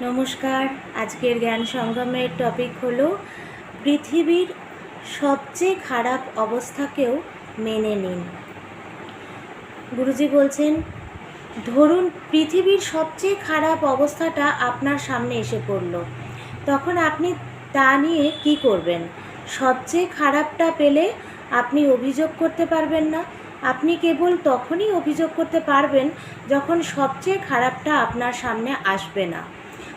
নমস্কার। আজকের জ্ঞান সঙ্গমের টপিক হলো পৃথিবীর সবচেয়ে খারাপ অবস্থাকেও মেনে নিন। গুরুজি বলছেন, ধরুন পৃথিবীর সবচেয়ে খারাপ অবস্থাটা আপনার সামনে এসে পড়ল, তখন আপনি তা নিয়ে কি করবেন? সবচেয়ে খারাপটা পেলে আপনি অভিযোগ করতে পারবেন না। আপনি কেবল তখনই অভিযোগ করতে পারবেন যখন সবচেয়ে খারাপটা আপনার সামনে আসবে না।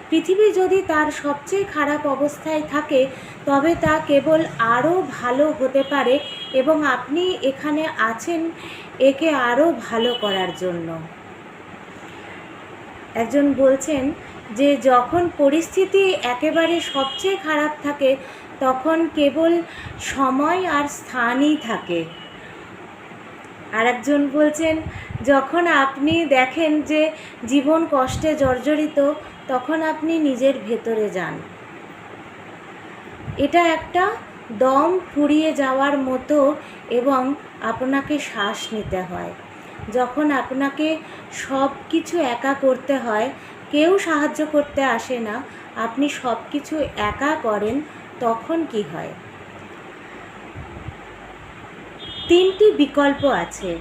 পৃথিবী যদি তার সবচেয়ে খারাপ অবস্থায় থাকে, তবে তা কেবল আরও ভালো হতে পারে এবং আপনি এখানে আছেন একে আরও ভালো করার জন্য। একজন বলছেন যে যখন পরিস্থিতি একেবারে সবচেয়ে খারাপ থাকে, তখন কেবল সময় আর স্থানই থাকে। আর একজন বলছেন, যখন আপনি দেখেন যে জীবন কষ্টে জর্জরিত, তখন আপনি নিজের ভেতরে যান। এটা একটা দম ফুরিয়ে যাওয়ার মতো এবং আপনাকে শ্বাস নিতে হয়। যখন আপনাকে সব কিছু একা করতে হয়, কেউ সাহায্য করতে আসে না, আপনি সব কিছু একা করেন, তখন কি হয়? তিনটি বিকল্প আছে: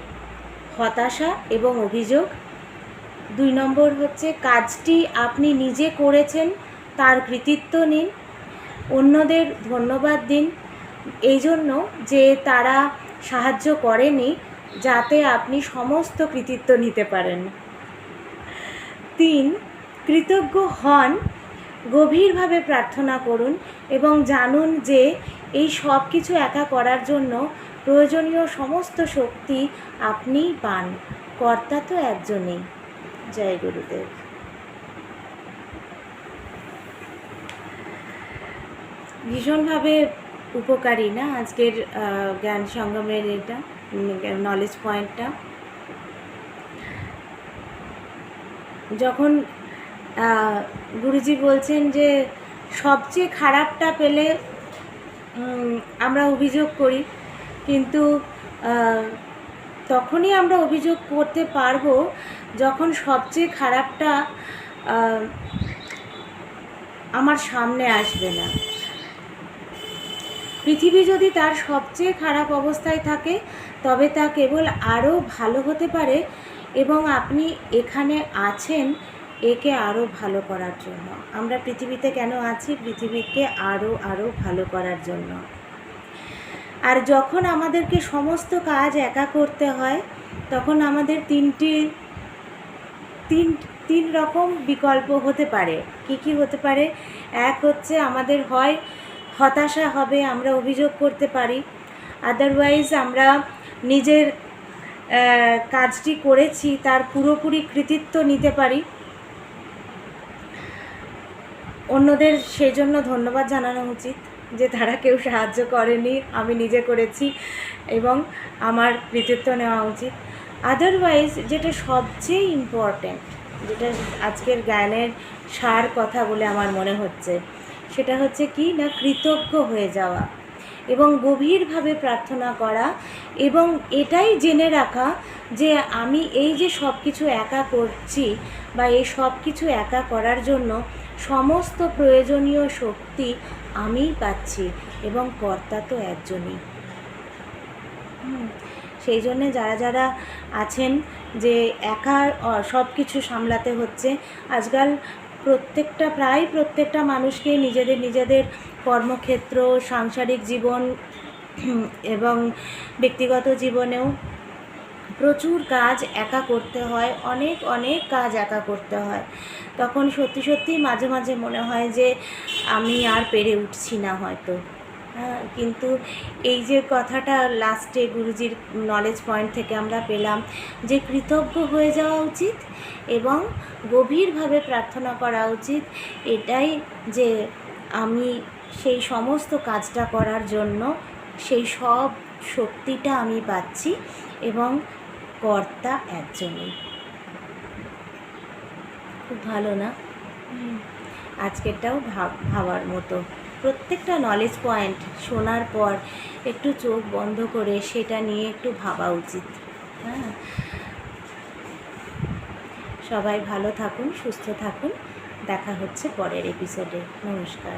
হতাশা এবং অভিযোগ। 2 নম্বর হচ্ছে কাজটি আপনি নিজে করেছেন, তার কৃতিত্ব নিন, অন্যদের ধন্যবাদ দিন এই জন্য যে তারা সাহায্য করেনি, যাতে আপনি সমস্ত কৃতিত্ব নিতে পারেন। 3, কৃতজ্ঞ হন, গভীরভাবে প্রার্থনা করুন এবং জানুন যে এই সব কিছু একা করার জন্য প্রয়োজনীয় সমস্ত শক্তি আপনিই পান। কর্তা তো একজনই। জয় গুরুদেব। ভীষণভাবে উপকারী না আজকের জ্ঞান সঙ্গমের এটা নলেজ পয়েন্টটা। যখন গুরুজি বলছেন যে সবচেয়ে খারাপটা পেলে আমরা অভিযোগ করি, কিন্তু তখনই আমরা অভিযোগ করতে পারবো যখন সবচেয়ে খারাপটা আমার সামনে আসবে না। পৃথিবী যদি তার সবচেয়ে খারাপ অবস্থায় থাকে, তবে তা কেবল আরও ভালো হতে পারে এবং আপনি এখানে আছেন একে আরও ভালো করার জন্য। আমরা পৃথিবীতে কেন আছি? পৃথিবীকে আরও ভালো করার জন্য। আর যখন আমাদেরকে সমস্ত কাজ একা করতে হয়, তখন আমাদের তিন রকম বিকল্প হতে পারে। কি হতে পারে? এক হচ্ছে আমাদের হয় হতাশা হবে, আমরা অভিযোগ করতে পারি। আদারওয়াইজ আমরা নিজের কাজটি করেছি তার পুরোপুরি কৃতিত্ব নিতে পারি, অন্যদের সেজন্য ধন্যবাদ জানানো উচিত যে তারা কেউ সাহায্য করেনি, আমি নিজে করেছি এবং আমার কৃতিত্ব নেওয়া উচিত। আদারওয়াইজ যেটা সবচেয়ে ইম্পর্ট্যান্ট, যেটা আজকের জ্ঞানের সার কথা বলে আমার মনে হচ্ছে, সেটা হচ্ছে কি না, কৃতজ্ঞ হয়ে যাওয়া এবং গভীরভাবে প্রার্থনা করা এবং এটাই জেনে রাখা যে আমি এই যে সব কিছু একা করছি বা এই সব কিছু একা করার জন্য সমস্ত প্রয়োজনীয় শক্তি আমিই পাচ্ছি এবং কর্তা তো একজনই। সেই জন্যে যারা আছেন যে একা সব কিছু সামলাতে হচ্ছে, আজকাল প্রায় প্রত্যেকটা মানুষকে নিজেদের কর্মক্ষেত্র, সাংসারিক জীবন এবং ব্যক্তিগত জীবনেও প্রচুর কাজ একা করতে হয়, অনেক কাজ একা করতে হয়। তখন সত্যি মাঝে মাঝে মনে হয় যে আমি আর পেরে উঠছি না হয়তো। কিন্তু এই যে কথাটা লাস্টে গুরুজির নলেজ পয়েন্ট থেকে আমরা পেলাম যে কৃতজ্ঞ হয়ে যাওয়া উচিত এবং গভীরভাবে প্রার্থনা করা উচিত, এটাই যে আমি সেই সমস্ত কাজটা করার জন্য সেই সব শক্তিটা আমি পাচ্ছি এবং কর্তা একজনই। খুব ভালো না? আজকেরটাও ভাবার মতো। প্রত্যেকটা নলেজ পয়েন্ট শোনার পর একটু চোখ বন্ধ করে সেটা নিয়ে একটু ভাবা উচিত। সবাই ভালো থাকুন, সুস্থ থাকুন। দেখা হচ্ছে পরের এপিসোডে। নমস্কার।